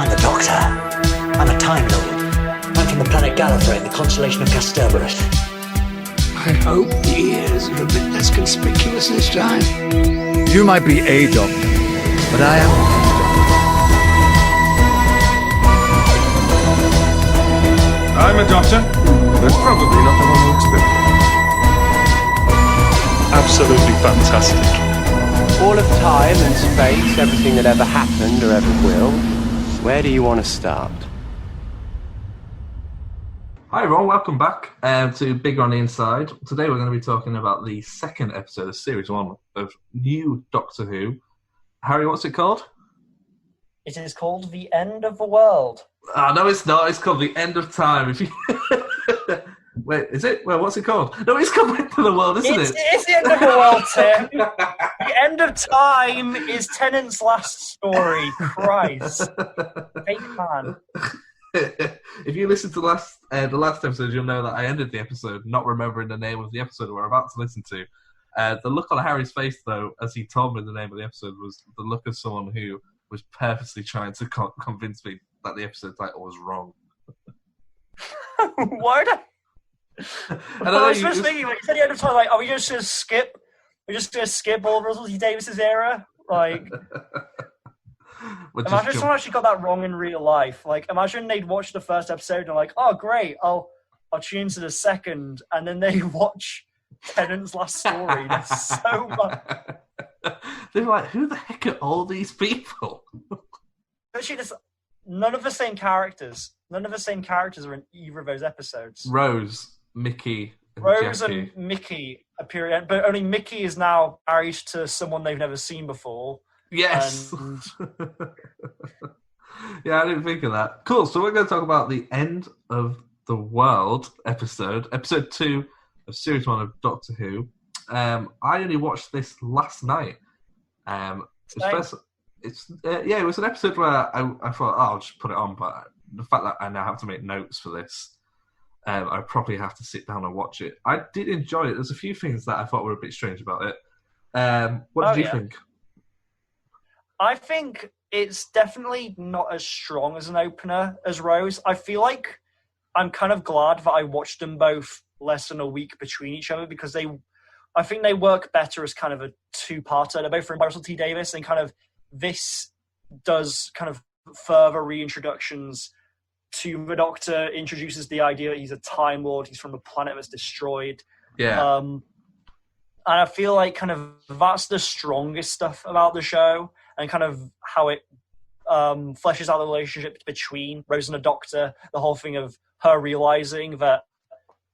I'm the Doctor. I'm a Time Lord. I'm from the planet Gallifrey in the constellation of Kasterborous. I hope the ears are a bit less conspicuous this time. You might be a doctor, but I am I'm a doctor, but probably not the one who looks good. Absolutely fantastic. All of time and space, everything that ever happened or ever will. Where do you want to start? Hi everyone, welcome back to Bigger on the Inside. Today we're going to be talking about the second episode of Series 1 of NuWho Doctor Who. Harry, what's it called? It is called The End of the World. No, it's not. It's called The End of Time. If you... Wait, is it? Well, what's it called? No, it's called The End of the World, isn't it? It is The End of the World, Tim. The End of Time is Tennant's last story. Christ. Fake man. If you listen to the last episode, you'll know that I ended the episode not remembering the name of the episode we're about to listen to. The look on Harry's face, though, as he told me the name of the episode, was the look of someone who was purposely trying to convince me that the episode title was wrong. What? I was just thinking, like, at the end of time, like, are we just going to skip? We're just going to skip all of Russell T Davies' era? Like, imagine someone actually got that wrong in real life. Like, imagine they'd watch the first episode and like, oh, great, I'll tune into the second, and then they watch Tennant's last story. That's so much. They're like, who the heck are all these people? Actually, none of the same characters. None of the same characters are in either of those episodes. Rose, Mickey, and Rose Jackie. and Mickey appear, but only Mickey is now married to someone they've never seen before. Yes. And... Yeah, I didn't think of that. Cool. So we're going to talk about the End of the World episode 2 of Series 1 of Doctor Who. I only watched this last night. It was an episode where I thought, I'll just put it on, but the fact that I now have to make notes for this, I probably have to sit down and watch it. I did enjoy it. There's a few things that I thought were a bit strange about it. What did you think? I think it's definitely not as strong as an opener as Rose. I feel like I'm kind of glad that I watched them both less than a week between each other, because I think they work better as kind of a two-parter. They're both written by Russell T Davies, and kind of this does kind of further reintroductions to the Doctor, introduces the idea that he's a Time Lord, he's from a planet that's destroyed. Yeah. And I feel like kind of that's the strongest stuff about the show, and kind of how it fleshes out the relationship between Rose and the Doctor, the whole thing of her realizing that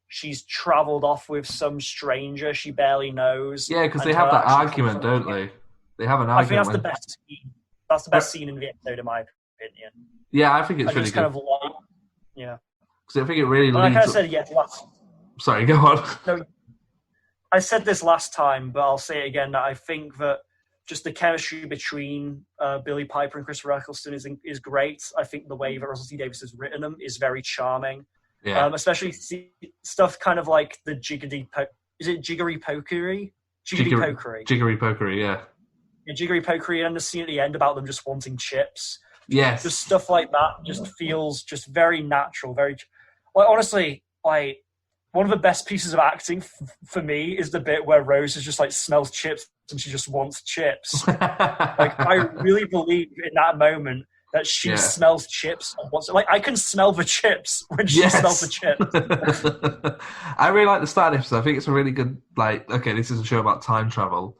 she's travelled off with some stranger she barely knows. Yeah, because they have that argument, don't they? They have an argument. I think that's the best scene. That's the best scene in the episode, in my opinion. Yeah, I think it's really good. Kind of like, yeah. Because I think it really leads... I kind of said last... Sorry, go on. No, I said this last time, but I'll say it again, that I think that just the chemistry between Billy Piper and Christopher Eccleston is great. I think the way that Russell T Davies has written them is very charming. Yeah. Especially stuff kind of like the jiggery pokery? Jiggery pokery, yeah. Yeah, jiggery pokery, and the scene at the end about them just wanting chips. Yes. Just stuff like that just feels just very natural. Very, like, honestly, like, one of the best pieces of acting for me is the bit where Rose is just like smells chips and she just wants chips. Like, I really believe in that moment that she smells chips and wants it. Like, I can smell the chips when she smells the chips. I really like the start of the episode. I think it's a really good, like, okay, this is a show about time travel.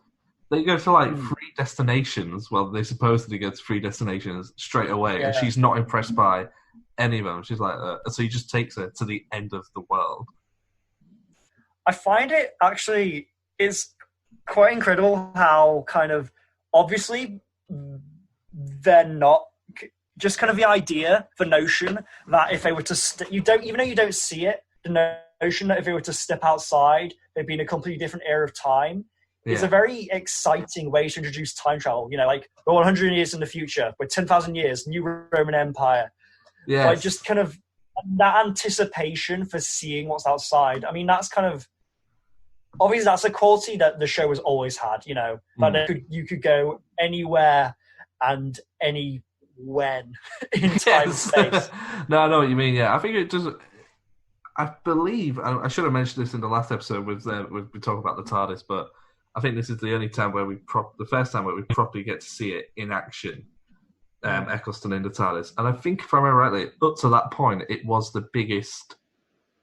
They go to, like, 3 destinations. Well, they supposedly go to 3 destinations straight away, and she's not impressed by any of them. She's like, so he just takes her to the end of the world. I find it actually is quite incredible how kind of, obviously, they're not, just kind of the idea, the notion that if they were to, even though you don't see it, the notion that if they were to step outside, they'd be in a completely different era of time. It's a very exciting way to introduce time travel. You know, like, we're 100 years in the future, we're 10,000 years, new Roman Empire. Yeah. Like, just kind of that anticipation for seeing what's outside. I mean, that's kind of, obviously, that's a quality that the show has always had, you know, that you could go anywhere and any when in time and space. No, I know what you mean. Yeah, I think it does. I believe I should have mentioned this in the last episode with we talk about the TARDIS, but I think this is the only time where the first time where we properly get to see it in action. Eccleston in the TARDIS, and I think if I remember rightly, up to that point, it was the biggest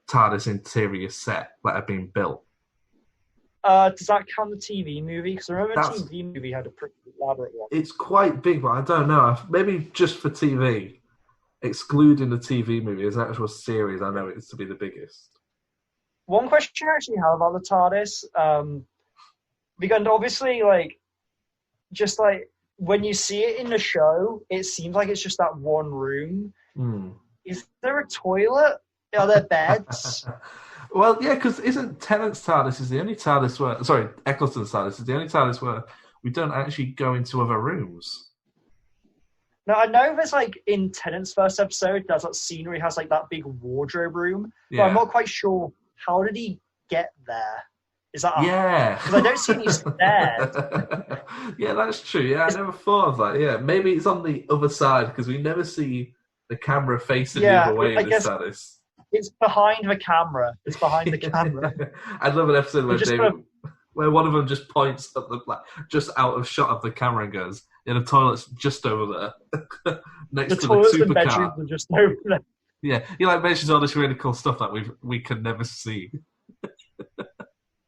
TARDIS interior set that had been built. Does that count the TV movie? Because I remember the TV movie had a pretty elaborate one. It's quite big, but I don't know. Maybe just for TV, excluding the TV movie as an actual series, I know it's to be the biggest. One question I actually have about the TARDIS, because obviously, just when you see it in the show, it seems like it's just that one room. Is there a toilet? Are there beds? Well, yeah, because isn't Tennant's TARDIS is the only TARDIS where... Sorry, Eccleston's TARDIS is the only TARDIS where we don't actually go into other rooms. Now, I know there's, in Tennant's first episode, there's that scene where he has, that big wardrobe room, but I'm not quite sure, how did he get there? Is that... Yeah. Because I don't see any stairs. Yeah, that's true. Yeah, I never thought of that. Yeah, maybe it's on the other side, because we never see the camera facing the other way in this TARDIS. It's behind the camera. It's behind the camera. I'd love an episode where one of them just points at just out of shot of the camera and goes, "Yeah, the toilet's just over there, next to the supercar." And bedrooms are just over there. Yeah, he mentions all this really cool stuff that we can never see.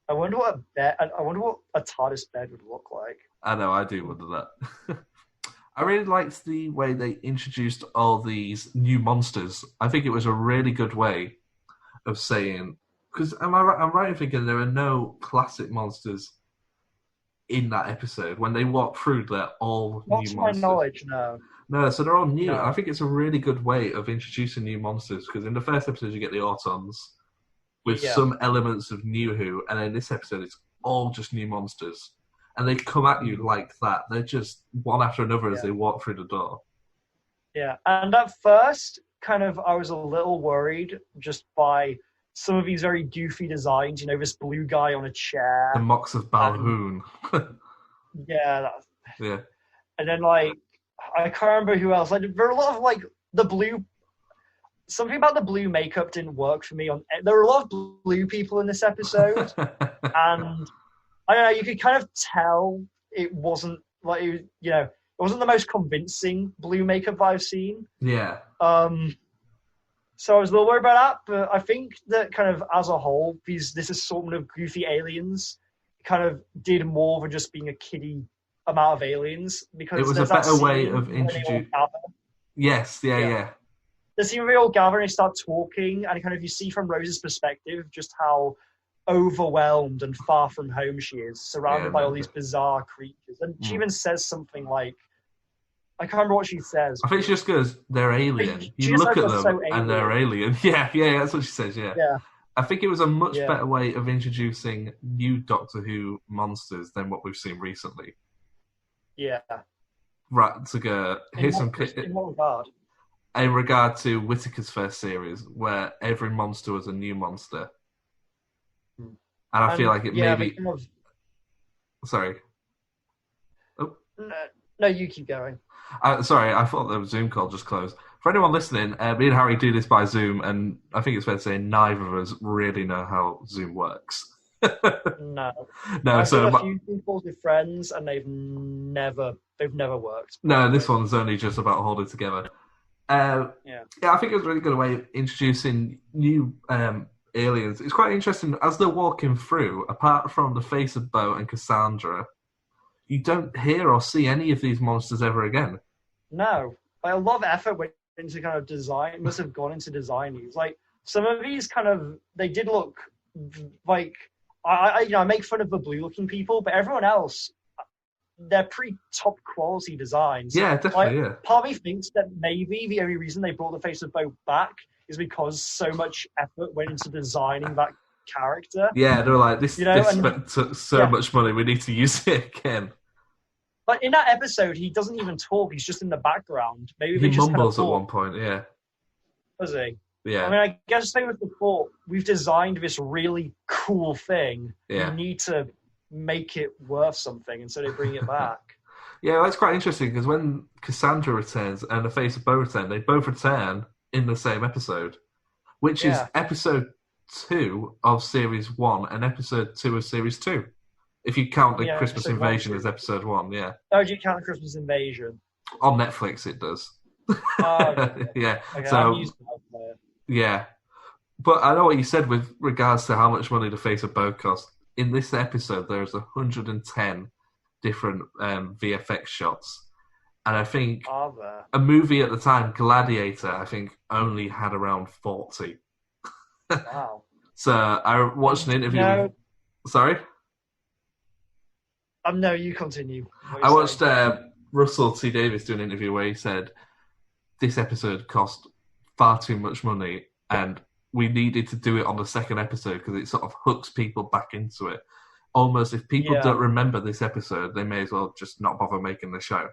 I wonder what a TARDIS bed would look like. I know, I do wonder that. I really liked the way they introduced all these new monsters. I think it was a really good way of saying, because I'm right in thinking there are no classic monsters in that episode. When they walk through, they're all new monsters. Not to my knowledge, no. No, so they're all new. No. I think it's a really good way of introducing new monsters, because in the first episode you get the Autons with some elements of NuWho, and in this episode it's all just new monsters. And they come at you like that. They're just one after another as they walk through the door. Yeah, and at first, I was a little worried just by some of these very goofy designs. This blue guy on a chair. The Mox of Balhoun. Yeah. Yeah. And then, I can't remember who else. There were a lot of, the blue... Something about the blue makeup didn't work for me. There were a lot of blue people in this episode. And... I don't know, you could kind of tell it wasn't it wasn't the most convincing blue makeup I've seen. Yeah. So I was a little worried about that, but I think that as a whole, this assortment of goofy aliens did more than just being a kiddie amount of aliens, because it was a better way of introducing. Yes, yeah. The scene where they all gather and they start talking, and you see from Rose's perspective just how overwhelmed and far from home she is, surrounded by all these bizarre creatures. And she even says something I can't remember what she says. I think she just goes, "They're alien." You look at them and they're alien. Yeah, that's what she says, yeah. I think it was a much better way of introducing new Doctor Who monsters than what we've seen recently. Yeah. Right, to go, here's some... In what regard? In regard to Whittaker's first series, where every monster was a new monster. And I feel like it maybe... Sorry. Oh. No, you keep going. Sorry, I thought the Zoom call just closed. For anyone listening, me and Harry do this by Zoom, and I think it's fair to say neither of us really know how Zoom works. No. I've done a few calls with friends, and they've never worked. No, this one's only just about holding together. I think it was a really good way of introducing new... aliens. It's quite interesting as they're walking through, apart from the face of Bo and Cassandra, you don't hear or see any of these monsters ever again. No. A lot of effort went into design, must have gone into design these. Some of these they did look I make fun of the blue looking people, but everyone else, they're pretty top quality designs. Yeah, definitely, Part of me thinks that maybe the only reason they brought the face of Bo back is because so much effort went into designing that character. Yeah, they were like, this spent so much money, we need to use it again. But in that episode, he doesn't even talk, he's just in the background. Maybe he mumbles at one point, yeah. Does he? Yeah. I guess they with the thought, we've designed this really cool thing. Yeah. We need to make it worth something, and so they bring it back. Yeah, that's quite interesting because when Cassandra returns and the Face of Bow return, they both return in the same episode, which is Yeah. episode 2 of series 1 and episode 2 of series 2. If you count the Yeah, Christmas episode 1, Invasion as episode 1, yeah. Oh, do you count the Christmas Invasion? On Netflix, it does. Oh, okay. Yeah. Okay, So, I'm used to that. yeah. But I know what you said with regards to how much money the Face of Bow cost. In this episode, there's 110 different VFX shots. And I think Are there? a movie at the time, Gladiator, I think only had around 40. Wow. So I watched an interview. No. Sorry? No, you continue. What I you're watched saying. Russell T Davies do an interview where he said this episode cost far too much money and we needed to do it on the second episode because it sort of hooks people back into it. Almost if people Yeah. don't remember this episode, they may as well just not bother making the show.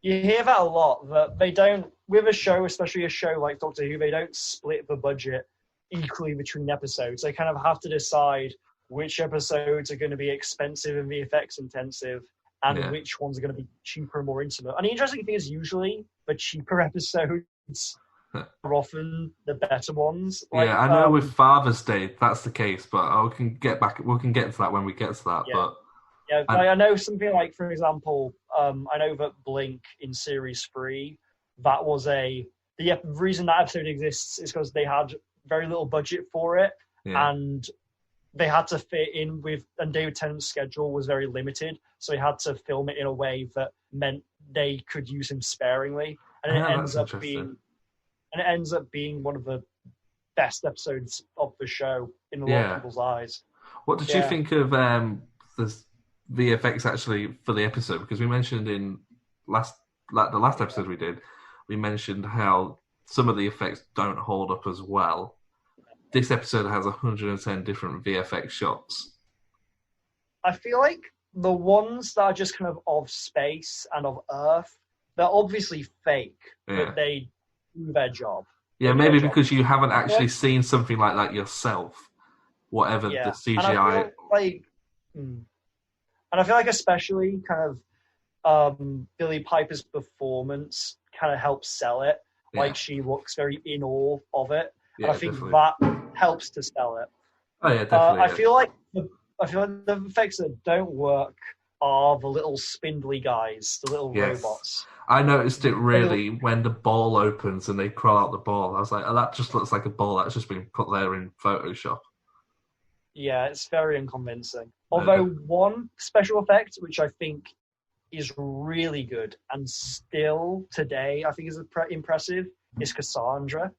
You hear that a lot, that they don't, with a show, especially a show like Doctor Who, they don't split the budget equally between episodes. They kind of have to decide which episodes are going to be expensive and VFX intensive and Yeah. which ones are going to be cheaper and more intimate. And the interesting thing is usually the cheaper episodes are often the better ones. Like, yeah, I know with Father's Day that's the case, but we can get to that when we get to that. Yeah. But yeah, I know something like, for example, I know that Blink in Series 3, that was the reason that episode exists is because they had very little budget for it, yeah, and they had to fit in with, and David Tennant's schedule was very limited, so they had to film it in a way that meant they could use him sparingly, and Yeah, it ends that's up being one of the best episodes of the show in a lot Yeah. of people's eyes. What did you Yeah. think of the VFX actually for the episode? Because we mentioned in the last episode we did, we mentioned how some of the effects don't hold up as well. This episode has 110 different VFX shots. I feel like the ones that are just kind of space and of Earth, they're obviously fake, Yeah. but they do their job. Yeah, They do maybe their job. because you haven't actually seen something like that yourself. Whatever the And I CGI. feel like, and I feel like especially kind of Billie Piper's performance kind of helps sell it. Yeah. Like she looks very in awe of it, Yeah, and I think definitely. that helps to sell it. Oh yeah, definitely. I feel like the effects that don't work are the little spindly guys, the little Yes. robots. I noticed it really when the ball opens and they crawl out the ball. I was like, oh, that just looks like a ball that's just been put there in Photoshop. Yeah, it's very unconvincing. Although one special effect, which I think is really good and still today I think is impressive, is Cassandra.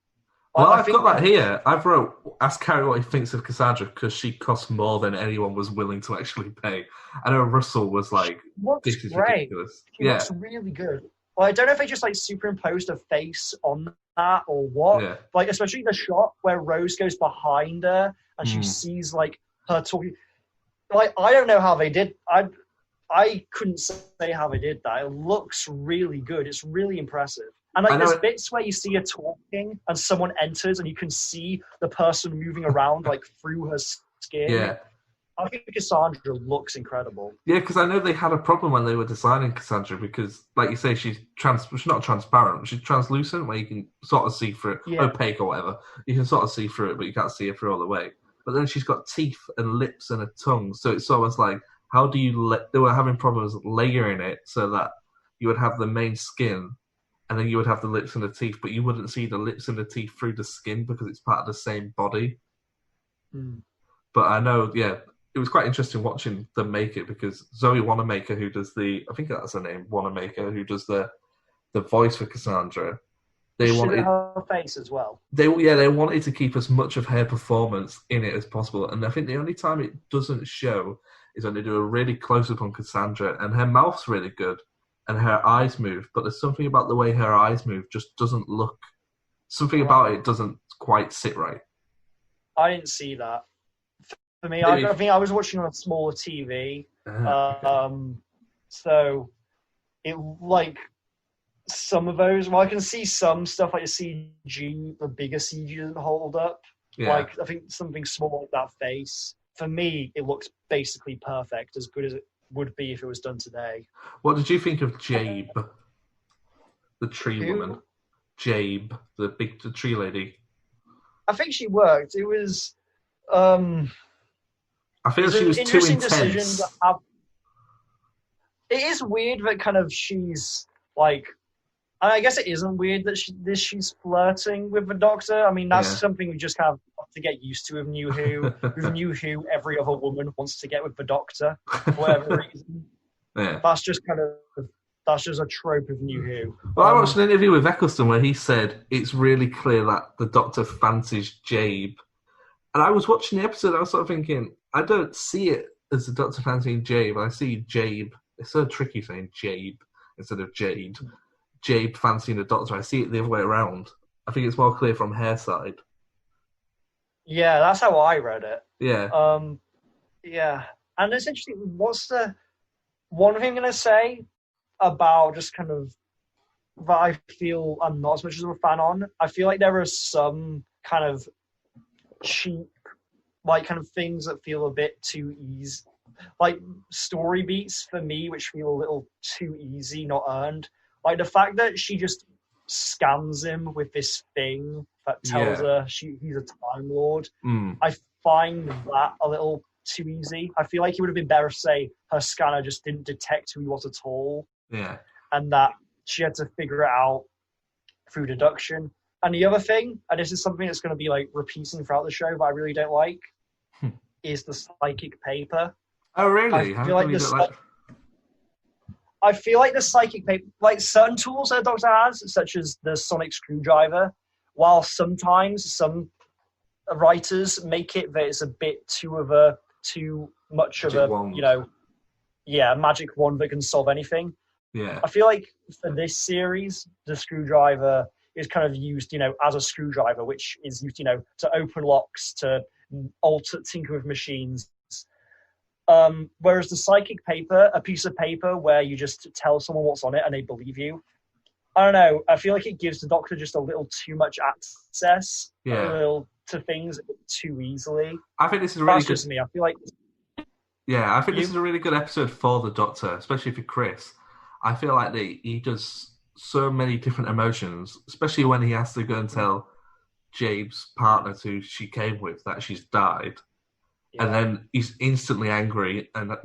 Well, I I've think got that here. I've wrote, ask Harry what he thinks of Cassandra because she costs more than anyone was willing to actually pay. I know Russell was like, Looks this is great. ridiculous. She looks really good. Well, I don't know if they just like superimposed a face on that or what. Yeah. Like especially the shot where Rose goes behind her and she Mm. sees like her talking. Like I don't know how they did. I couldn't say how they did that. It looks really good. It's really impressive. And like there's bits where you see her talking and someone enters and you can see the person moving around like through her skin. Yeah. I think Cassandra looks incredible. Yeah, because I know they had a problem when they were designing Cassandra because, like you say, she's not transparent. She's translucent, where you can sort of see through it, Yeah. opaque or whatever. You can sort of see through it, but you can't see it through all the way. But then she's got teeth and lips and a tongue, so it's almost like, how do you they were having problems layering it so that you would have the main skin, and then you would have the lips and the teeth, but you wouldn't see the lips and the teeth through the skin because it's part of the same body. Mm. But I know, yeah. It was quite interesting watching them make it because Zoe Wanamaker, who does I think that's her name, Wanamaker, who does the voice for Cassandra, they wanted her face as well. they wanted to keep as much of her performance in it as possible. And I think the only time it doesn't show is when they do a really close up on Cassandra, and her mouth's really good and her eyes move, but there's something about the way her eyes move just doesn't look. Something about it doesn't quite sit right. I didn't see that. For me, I think I was watching on a smaller TV, so it like some of those. Well, I can see some stuff like the CG, the bigger CG doesn't hold up. Yeah. Like I think something small like that face. For me, it looks basically perfect, as good as it would be if it was done today. What did you think of Jabe, the tree Who? woman? Jabe, the tree lady. I think she worked. It was. I feel she was too intense. It is weird that kind of she's like. I guess it isn't weird that she's flirting with the Doctor. I mean, that's something we just have to get used to with NuWho. With NuWho, every other woman wants to get with the Doctor for whatever reason. Yeah. That's just a trope of NuWho. Well, I watched an interview with Eccleston where he said it's really clear that the Doctor fancies Jabe. And I was watching the episode, I was sort of thinking, I don't see it as the Doctor fancying Jabe. I see Jabe. It's so tricky saying Jabe instead of Jade. Jabe fancying the Doctor. I see it the other way around. I think it's more clear from her side. Yeah, that's how I read it. Yeah. Yeah. And it's interesting. What's the one thing I'm going to say about just kind of that I feel I'm not as much as a fan on? I feel like there are some kind of cheap, like kind of things that feel a bit too easy. Like story beats for me, which feel a little too easy, not earned. Like the fact that she just scans him with this thing that tells her he's a Time Lord. I find that a little too easy. I feel like it would have been better if, say, her scanner just didn't detect who he was at all. Yeah. And that she had to figure it out through deduction. And the other thing, and this is something that's going to be like repeating throughout the show, but I really don't like, is the psychic paper. Oh, really? I feel like the psychic paper, like certain tools that the Doctor has, such as the sonic screwdriver, while sometimes some writers make it that it's a bit too much of a wand. Magic wand that can solve anything. Yeah. I feel like for this series, the screwdriver is kind of used, as a screwdriver, which is used, to open locks, to tinker with machines. Whereas the psychic paper, a piece of paper where you just tell someone what's on it and they believe you, I don't know. I feel like it gives the Doctor just a little too much access to things too easily. I think this is really good. Just me. I feel like. Yeah, I think this is a really good episode for the Doctor, especially for Chris. I feel like he does so many different emotions, especially when he has to go and tell Jabe's partner who she came with that she's died. Yeah. And then he's instantly angry and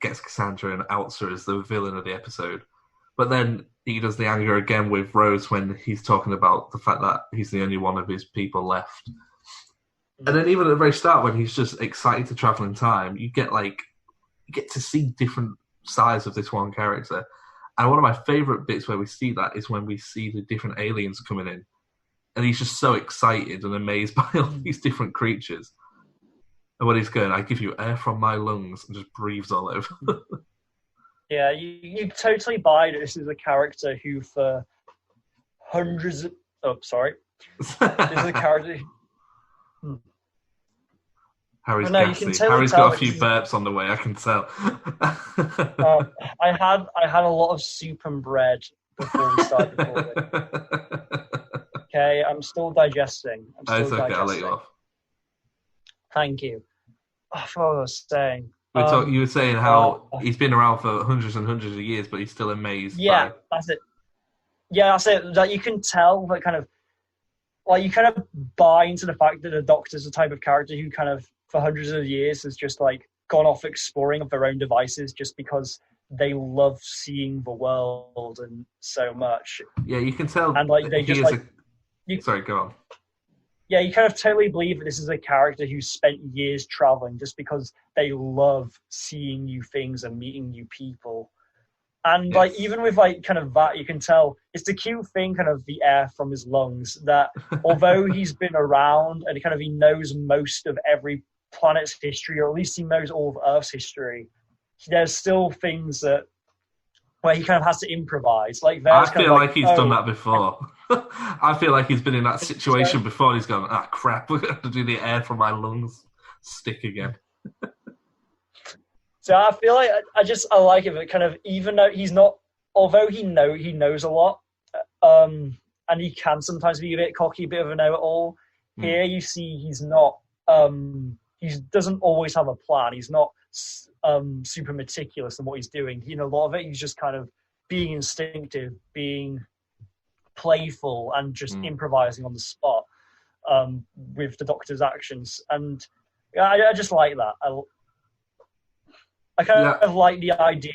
gets Cassandra and outs her as the villain of the episode. But then he does the anger again with Rose when he's talking about the fact that he's the only one of his people left. And then even at the very start, when he's just excited to travel in time, you get to see different sides of this one character. And one of my favourite bits where we see that is when we see the different aliens coming in. And he's just so excited and amazed by all these different creatures. And when he's going, I give you air from my lungs, and just breathes all over. Yeah, you totally buy that this is a character who for hundreds of... Oh, sorry. This is a character... Harry's no, gassy. Harry's got a few burps on the way, I can tell. I had a lot of soup and bread before we started recording. Okay, I'm still digesting. It's okay, I'll let you off. Thank you. I forgot what I was saying. You were saying how he's been around for hundreds and hundreds of years, but he's still amazed. Yeah, that's it. Yeah, that's it. That you can tell that kind of, like, you kind of buy into the fact that the Doctor's the type of character who kind of, for hundreds of years, has just like gone off exploring of their own devices just because they love seeing the world and so much. Yeah, you can tell. And like they just like. Sorry, go on. Yeah, you kind of totally believe that this is a character who spent years traveling just because they love seeing new things and meeting new people. And like even with like kind of that, you can tell it's the cute thing, kind of the air from his lungs, that although he's been around and kind of he knows most of every planet's history, or at least he knows all of Earth's history, there's still things that where he kind of has to improvise. Like I feel like he's done that before. I feel like he's been in that situation before. And he's going, crap, we're going to have to do the air from my lungs stick again. So I feel like I like it, but kind of even though he's not, although he knows a lot, and he can sometimes be a bit cocky, a bit of a know-it-all. Here you see he's not, he doesn't always have a plan. He's not super meticulous in what he's doing. A lot of it he's just kind of being instinctive, being playful, and just improvising on the spot with the Doctor's actions. And I just like that. I kind of like the idea.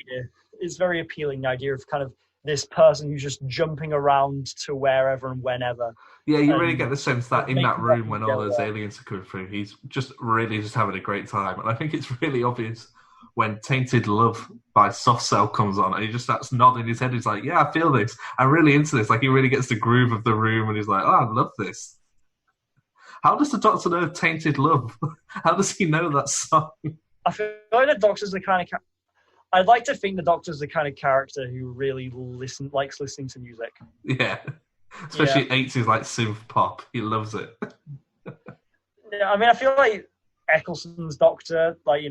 It's very appealing, the idea of kind of this person who's just jumping around to wherever and whenever. Yeah, you really get the sense that in that room when all those aliens are coming through, he's just really just having a great time. And I think it's really obvious when Tainted Love by Soft Cell comes on, and he just starts nodding his head. He's like, yeah, I feel this. I'm really into this. Like, he really gets the groove of the room, and he's like, oh, I love this. How does the Doctor know Tainted Love? How does he know that song? I feel like the Doctor's the kind of... I'd like to think the Doctor's the kind of character who really likes listening to music. Yeah. Especially 80s, like, synth pop. He loves it. Yeah, I mean, I feel like Eccleston's Doctor, like,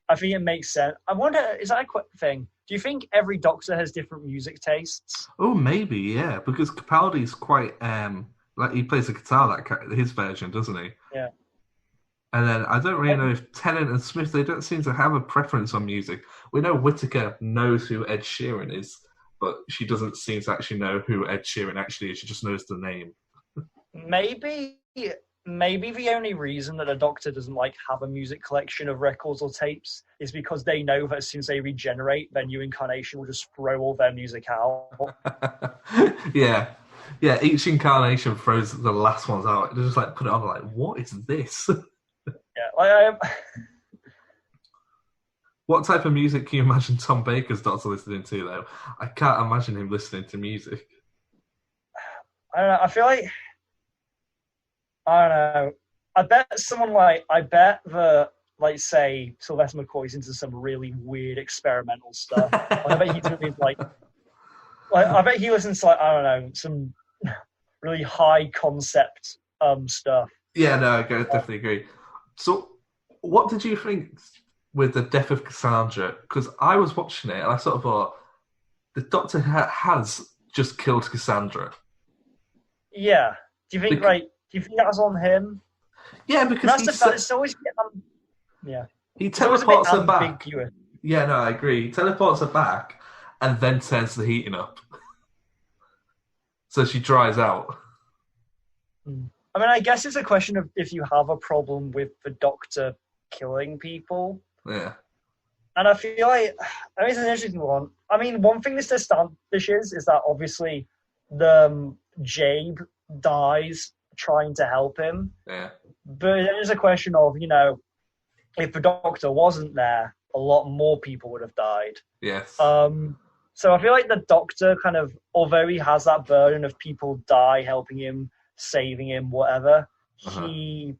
I think it makes sense. I wonder, is that a quick thing? Do you think every Doctor has different music tastes? Oh, maybe, yeah. Because Capaldi's quite, like, he plays the guitar, his version, doesn't he? Yeah. And then I don't really know if Tennant and Smith, they don't seem to have a preference on music. We know Whittaker knows who Ed Sheeran is, but she doesn't seem to actually know who Ed Sheeran actually is. She just knows the name. Maybe the only reason that a Doctor doesn't have a music collection of records or tapes is because they know that as soon as they regenerate, their new incarnation will just throw all their music out. Yeah, each incarnation throws the last ones out. They just put it on what is this? Yeah, What type of music can you imagine Tom Baker's Doctor listening to, though? I can't imagine him listening to music. I don't know. I feel like... I don't know. I bet that, say, Sylvester McCoy's into some really weird experimental stuff. I bet he's doing, I bet he listens to, I don't know, some really high concept stuff. Yeah, no, I definitely agree. So, what did you think with the death of Cassandra? Because I was watching it and I sort of thought, the Doctor has just killed Cassandra. Yeah. Do you think that was on him? Yeah, because it's always... yeah. He teleports her back. Yeah, no, I agree. He teleports her back and then turns the heating up. So she dries out. I mean, I guess it's a question of if you have a problem with the Doctor killing people. Yeah. And I feel like, it's an interesting one. I mean, one thing this establishes is that obviously Jabe dies trying to help him. Yeah. But it is a question of, if the Doctor wasn't there, a lot more people would have died. Yes. So I feel like the Doctor kind of, although he has that burden of people die helping him, saving him, whatever, he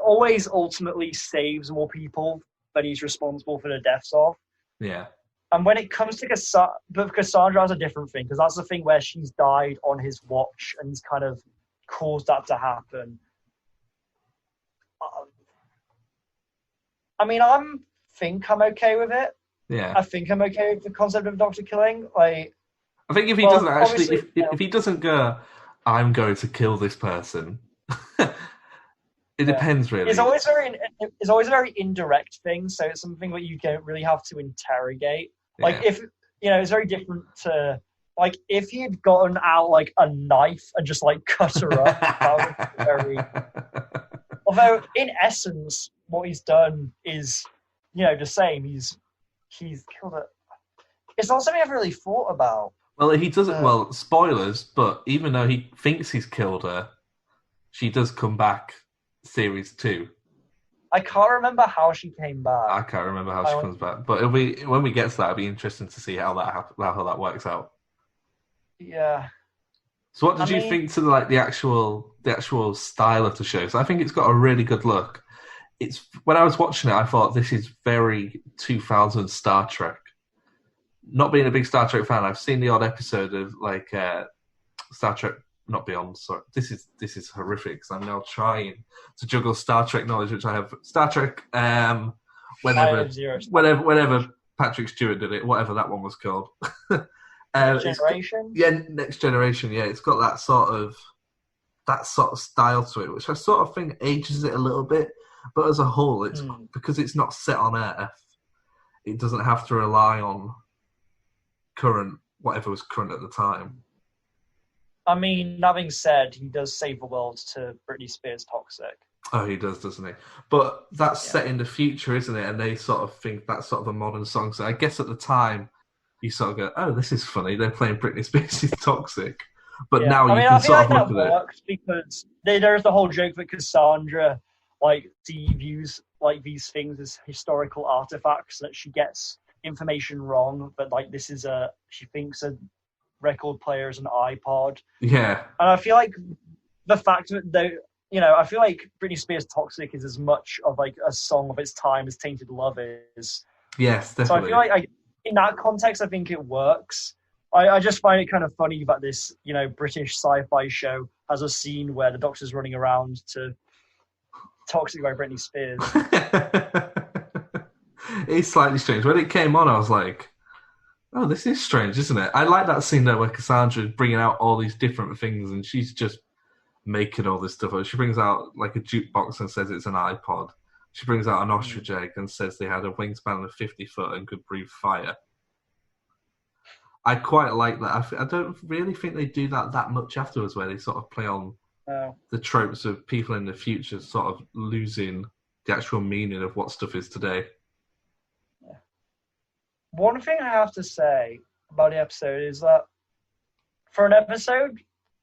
always ultimately saves more people that he's responsible for the deaths of. Yeah. And when it comes to Cassandra has a different thing, because that's the thing where she's died on his watch and he's kind of caused that to happen. I mean, I think I'm okay with it. Yeah. I think I'm okay with the concept of Doctor killing. I think if he doesn't actually, if he doesn't go, I'm going to kill this person. It depends, really. It's always a very indirect thing, so it's something that you don't really have to interrogate. If it's very different to if he had gotten out a knife and just cut her up. That would be very. Although in essence, what he's done is the same. He's killed her. It's not something I've really thought about. Well, he doesn't. Well, spoilers, but even though he thinks he's killed her, she does come back. Series 2. I can't remember how she came back. I can't remember how she comes back, but it'll be when we get to that. It'll be interesting to see how that works out. Yeah. So, what did you think to the actual style of the show? So, I think it's got a really good look. It's when I was watching it, I thought this is very 2000 Star Trek. Not being a big Star Trek fan, I've seen the odd episode of Star Trek. Not Beyond, sorry. This is horrific because I'm now trying to juggle Star Trek knowledge, which I have. Star Trek, whenever Patrick Stewart did it, whatever that one was called. Generation? Next Generation. Yeah, it's got that sort of style to it, which I sort of think ages it a little bit. But as a whole, it's because it's not set on Earth, it doesn't have to rely on whatever was current at the time. I mean, that being said, he does save the world to Britney Spears' Toxic. Oh, he does, doesn't he? But that's set in the future, isn't it? And they sort of think that's sort of a modern song. So I guess at the time, you sort of go, oh, this is funny. They're playing Britney Spears' Toxic. But now you can sort of look at it. I feel like that works because there's the whole joke that Cassandra views these things as historical artifacts, that she gets information wrong, but this is she thinks a record player is an iPod. Yeah. And I feel like the fact that I feel like Britney Spears' Toxic is as much of a song of its time as Tainted Love is. Yes, definitely. So I feel like in that context, I think it works. I just find it kind of funny that this, British sci-fi show has a scene where the Doctor's running around to Toxic by Britney Spears. It's slightly strange. When it came on, I was like, oh, this is strange, isn't it? I like that scene though where Cassandra's bringing out all these different things and she's just making all this stuff up. She brings out a jukebox and says it's an iPod. She brings out an ostrich egg and says they had a wingspan of 50 foot and could breathe fire. I quite like that. I don't really think they do that much afterwards, where they sort of play on the tropes of people in the future sort of losing the actual meaning of what stuff is today. Yeah. One thing I have to say about the episode is that for an episode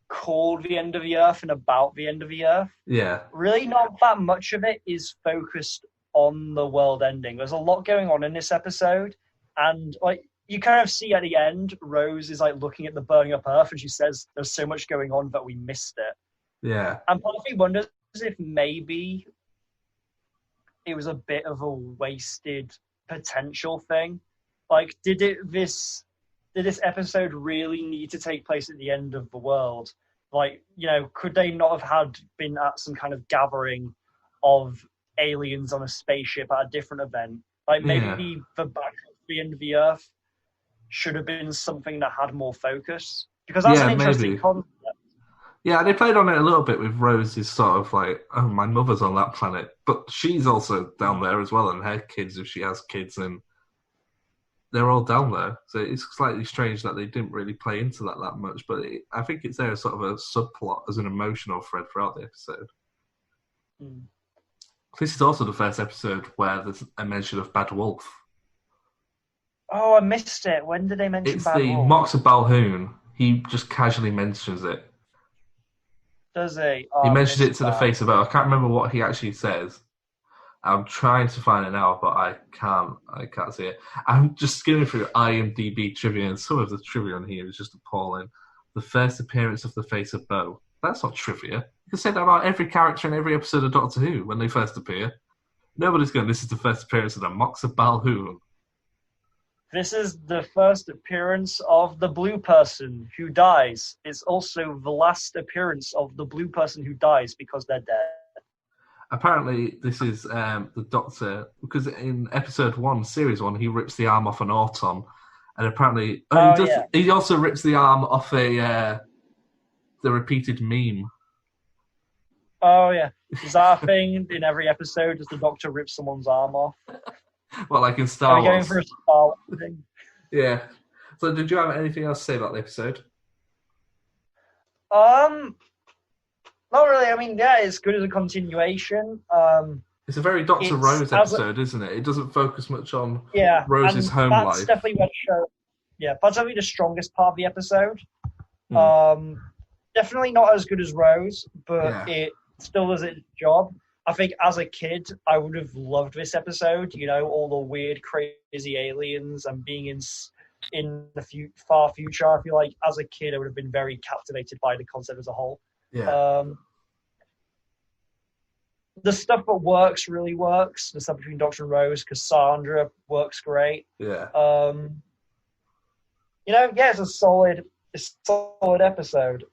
called The End of the Earth and about the end of the Earth, really not that much of it is focused on the world ending. There's a lot going on in this episode, and you kind of see at the end, Rose is looking at the burning up Earth, and she says there's so much going on that we missed it. Yeah. And part of me wonders if maybe it was a bit of a wasted potential thing. Did this episode really need to take place at the end of the world? Could they not have been at some kind of gathering of aliens on a spaceship at a different event? Maybe the back of the end of the Earth should have been something that had more focus, because that's an interesting concept. Yeah, they played on it a little bit with Rose's sort of oh, my mother's on that planet, but she's also down there as well, and her kids, if she has kids, and they're all down there. So it's slightly strange that they didn't really play into that much, but I think it's there as sort of a subplot, as an emotional thread throughout the episode. This is also the first episode where there's a mention of Bad Wolf. Oh, I missed it. When did they mention Bad Wolf? It's the Moxa Balhoun. He just casually mentions it. Does he? Oh, he mentions it to the face of it. I can't remember what he actually says. I'm trying to find it now, but I can't see it. I'm just skimming through IMDb trivia, and some of the trivia on here is just appalling. The first appearance of the face of Bo. That's not trivia. You can say that about every character in every episode of Doctor Who when they first appear. Nobody's going, this is the first appearance of the Moxa Balhoun. This is the first appearance of the blue person who dies. It's also the last appearance of the blue person who dies because they're dead. Apparently, this is the Doctor, because in episode 1, series 1, he rips the arm off an Auton, and apparently he also rips the arm off the repeated meme. Oh yeah, is that a thing in every episode? Does the Doctor rip someone's arm off? Well, like in Star Wars. Are we going for a Star Wars thing? Yeah. So, did you have anything else to say about the episode? Not really. I mean, yeah, it's good as a continuation. It's a very Dr. Rose episode, isn't it? It doesn't focus much on Rose's home that's life. Definitely what show. Yeah, that's definitely the strongest part of the episode. Definitely not as good as Rose, but it still does its job. I think as a kid, I would have loved this episode. All the weird, crazy aliens and being in the far future. I feel like as a kid, I would have been very captivated by the concept as a whole. Yeah. The stuff that works really works. The stuff between Doctor and Rose, Cassandra works great. Yeah. It's a solid episode.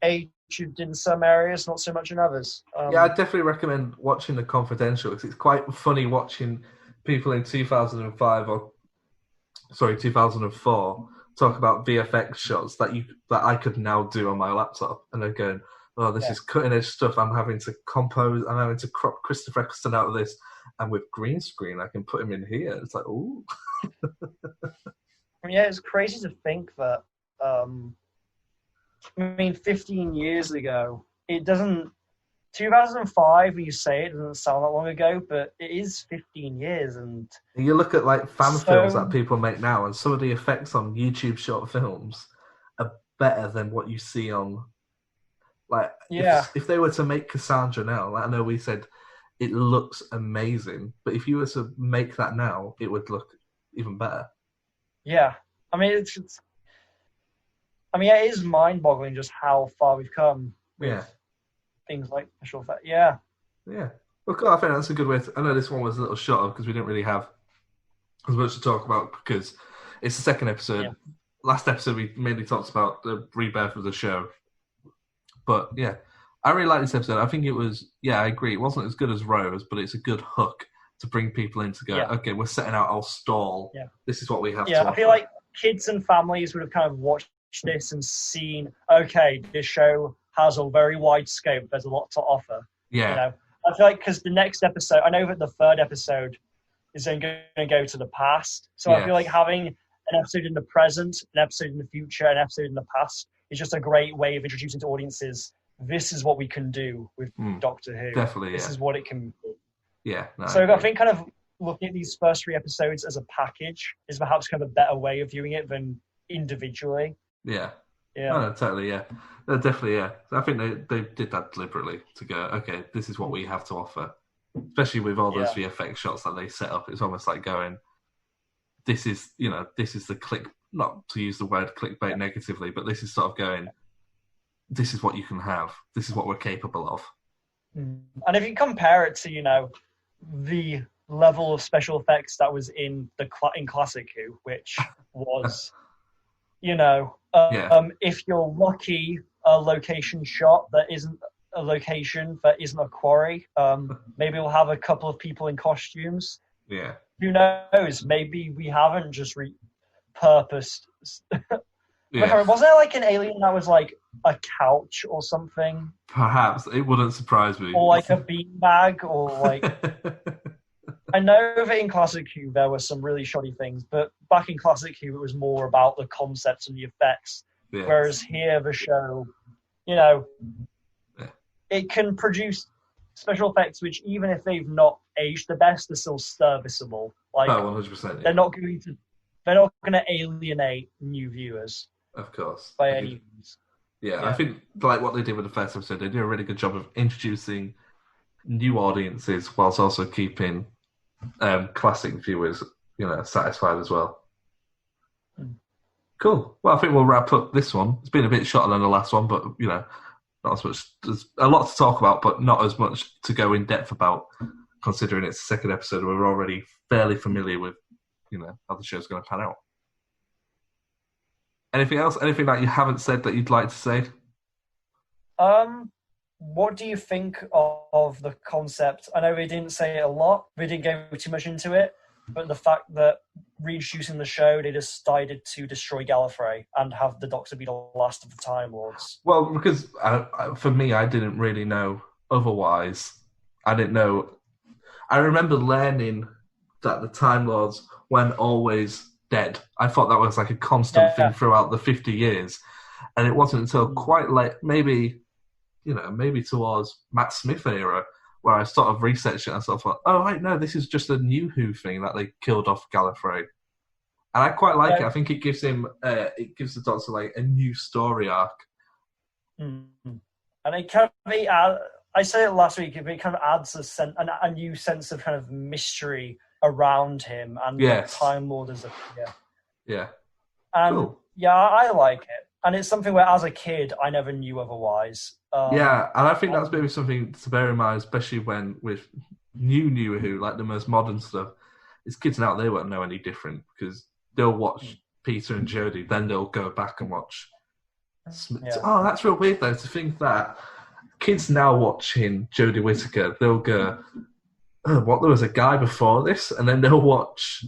Aged in some areas, not so much in others. I definitely recommend watching The Confidential, because it's quite funny watching people in 2004 talk about VFX shots that I could now do on my laptop, and they're going, oh, this is cutting edge stuff. I'm having to crop Christopher Eccleston out of this, and with green screen, I can put him in here. It's like, ooh. Yeah, it's crazy to think that. 15 years ago, it doesn't. 2005, when you say it, doesn't sound that long ago, but it is 15 years. And you look at like fan films that people make now, and some of the effects on YouTube short films are better than what you see on. Like, if they were to make Cassandra now, like I know we said it looks amazing, but if you were to make that now, it would look even better. Yeah, I mean, it is mind-boggling just how far we've come with things like special effects. Yeah. Yeah. Well, I think that's a good way I know this one was a little shorter because we didn't really have as much to talk about because it's the second episode. Yeah. Last episode, we mainly talked about the rebirth of the show. But, yeah, I really like this episode. I think it was, I agree. It wasn't as good as Rose, but it's a good hook to bring people in to go, okay, we're setting out our stall. Yeah. This is what we have to offer. I feel like kids and families would have kind of watched this and seen, okay, this show has a very wide scope. There's a lot to offer. Yeah. You know? I feel like because the next episode, I know that the third episode is then going to go to the past. So I feel like having an episode in the present, an episode in the future, an episode in the past is just a great way of introducing to audiences, this is what we can do with Doctor Who. Definitely, This is what it can be. Yeah. No, so I think kind of looking at these first 3 episodes as a package is perhaps kind of a better way of viewing it than individually. Yeah. Yeah. No, totally, yeah. No, definitely, yeah. I think they did that deliberately to go, okay, this is what we have to offer. Especially with all those VFX shots that they set up. It's almost like going, this is the click, not to use the word clickbait negatively, but this is sort of going, this is what you can have. This is what we're capable of. And if you compare it to, the level of special effects that was in Classic Who, which was, if you're lucky, a location shot that isn't a location, that isn't a quarry, maybe we'll have a couple of people in costumes. Yeah. Who knows? Maybe we haven't just repurposed. Yeah. Wasn't there like an alien that was like a couch or something? Perhaps. It wouldn't surprise me. Or like a beanbag, or like... I know that in Classic Who there were some really shoddy things, but back in Classic Who it was more about the concepts and the effects. Yes. Whereas here the show, it can produce special effects which, even if they've not aged the best, they're still serviceable. Like, 100%. They're not going to alienate new viewers. Of course. By any means. Yeah, I think like what they did with the first episode, they do a really good job of introducing new audiences whilst also keeping classic viewers, satisfied as well. Cool. Well, I think we'll wrap up this one. It's been a bit shorter than the last one, but not as much. There's a lot to talk about, but not as much to go in depth about, considering it's the second episode. We're already fairly familiar with, how the show's going to pan out. Anything else? Anything that you haven't said that you'd like to say? What do you think of the concept? I know we didn't say it a lot. We didn't go too much into it. But the fact that reintroducing the show, they decided to destroy Gallifrey and have the Doctor be the last of the Time Lords. Well, because for me, I didn't really know otherwise. I didn't know. I remember learning that the Time Lords weren't always dead. I thought that was like a constant thing throughout the 50 years. And it wasn't until quite late, maybe towards Matt Smith era, where I sort of researched it and sort of thought, oh, right, no, this is just a NuWho thing that they killed off Gallifrey. And I quite like it. I think it gives the Doctor like a new story arc. Mm-hmm. And it kind of, I said it last week, it kind of adds a new sense of kind of mystery around him and the Time Lord as a figure. Yeah. And cool. I like it. And it's something where, as a kid, I never knew otherwise. And I think that's maybe something to bear in mind, especially when with NuWho, like the most modern stuff, is kids now, they won't know any different because they'll watch Peter and Jodie, then they'll go back and watch. Oh, that's real weird though, to think that kids now watching Jodie Whittaker, they'll go, oh, what, there was a guy before this? And then they'll watch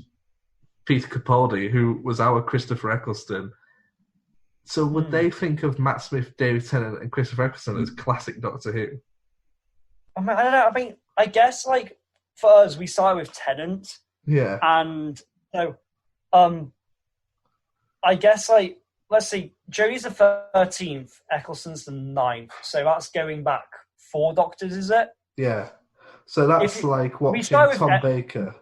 Peter Capaldi, who was our Christopher Eccleston, So would they think of Matt Smith, David Tennant, and Christopher Eccleston as classic Doctor Who? I mean, I don't know. I mean, I guess like for us, we started with Tennant, Yeah. and so, I guess like let's see, Jodie's the 13th, Eccleston's the 9th, so that's going back 4 Doctors, is it? Yeah. So that's like watching Tom Baker.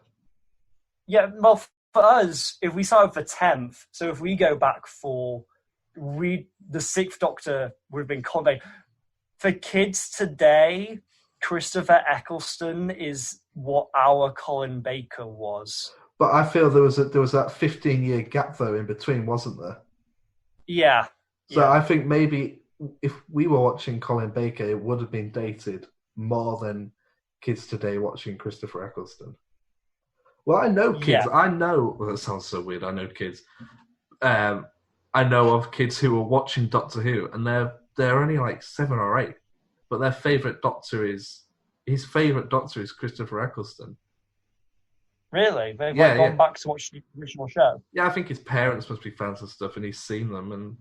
Yeah, well, for us, if we start with the 10th, so if we go back for the 6th Doctor would have been Colin Baker. For kids today, Christopher Eccleston is what our Colin Baker was. But I feel there was that 15-year gap though in between, wasn't there? Yeah. So I think maybe if we were watching Colin Baker, it would have been dated more than kids today watching Christopher Eccleston. Well, I know kids. Yeah. I know. Well, that sounds so weird. I know kids. I know of kids who are watching Doctor Who, and they're only like 7 or 8, but their favourite Doctor is Christopher Eccleston. Really? They've gone back to watch the original show? Yeah, I think his parents must be fans of stuff, and he's seen them, and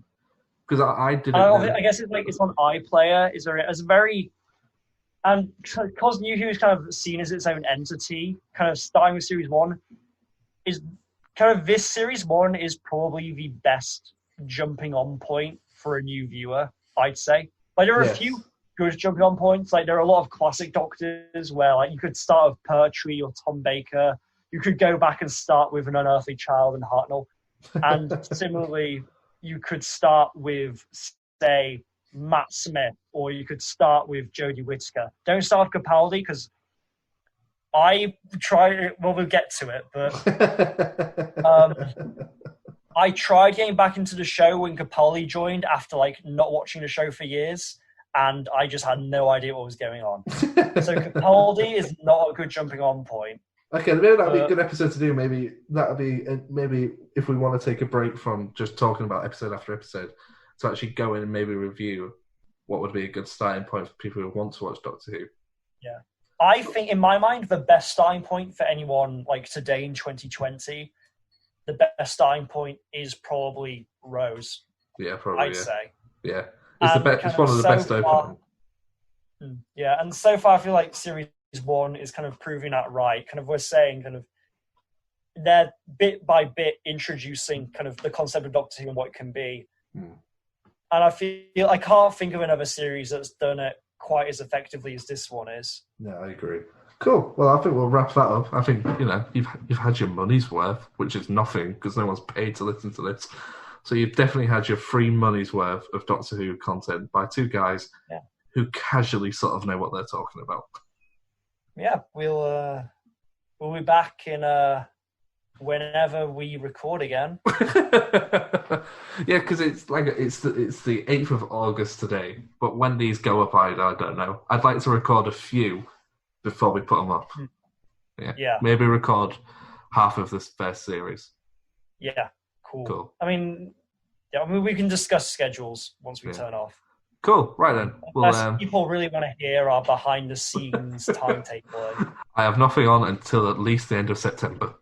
because I didn't know. I guess it's on iPlayer. It's a very and because NuWho is kind of seen as its own entity, kind of starting with Series 1, is kind of this Series 1 is probably the best jumping on point for a new viewer, I'd say. Like there are a few good jumping on points. Like there are a lot of classic Doctors where like you could start with Pertwee or Tom Baker. You could go back and start with An Unearthly Child and Hartnell. And similarly, you could start with, say, Matt Smith, or you could start with Jodie Whittaker. Don't start with Capaldi, because I tried it. Well, we'll get to it, but I tried getting back into the show when Capaldi joined after like not watching the show for years, and I just had no idea what was going on. So Capaldi is not a good jumping on point. Okay, maybe that'd be a good episode to do. Maybe if we want to take a break from just talking about episode after episode, to actually go in and maybe review what would be a good starting point for people who want to watch Doctor Who. Yeah. I think, in my mind, the best starting point for anyone like today in 2020, the best starting point is probably Rose. Yeah, probably. I'd say. Yeah, it's one of the best openings. Yeah, and so far I feel like Series 1 is kind of proving that right. Kind of we're saying kind of they're bit by bit introducing kind of the concept of Doctor Who and what it can be. And I feel I can't think of another series that's done it quite as effectively as this one is. Yeah, I agree. Cool. Well, I think we'll wrap that up. I think you've had your money's worth, which is nothing because no one's paid to listen to this. So you've definitely had your free money's worth of Doctor Who content by 2 guys who casually sort of know what they're talking about. Yeah, we'll be back in whenever we record again. Yeah, because it's the 8th of August today. But when these go up, I don't know. I'd like to record a few before we put them up. Yeah. Maybe record half of this first series. Yeah, cool. I mean, we can discuss schedules once we turn off. Cool. Right then. Unless people really want to hear our behind-the-scenes timetable. I have nothing on until at least the end of September.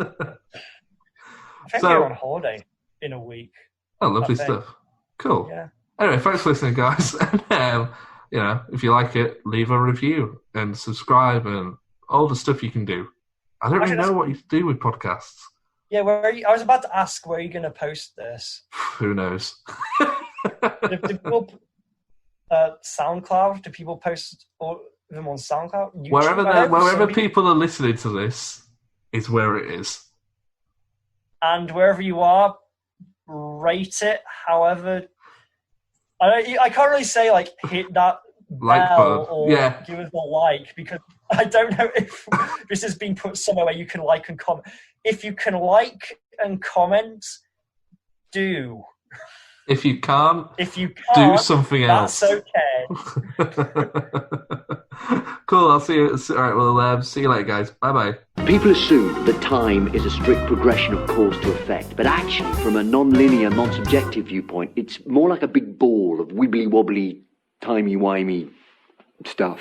I think we're on holiday in a week. Oh, lovely stuff. Cool. Yeah. Anyway, thanks for listening, guys. And, if you like it, leave a review and subscribe and all the stuff you can do. I don't really know what you do with podcasts. Yeah, I was about to ask where you're going to post this. Who knows? Do people SoundCloud? Do people post them on SoundCloud? YouTube? Wherever people are listening to this is where it is. And wherever you are, rate it. However, I can't really say like hit that like bell or give us a like, because I don't know if this is being put somewhere where you can like and comment. If you can like and comment, do. If you can't, do something else. That's okay. Cool. I'll see you. All right. Well, see you later, guys. Bye. People assume that time is a strict progression of cause to effect, but actually, from a non-linear, non-subjective viewpoint, it's more like a big ball of wibbly-wobbly, timey-wimey stuff.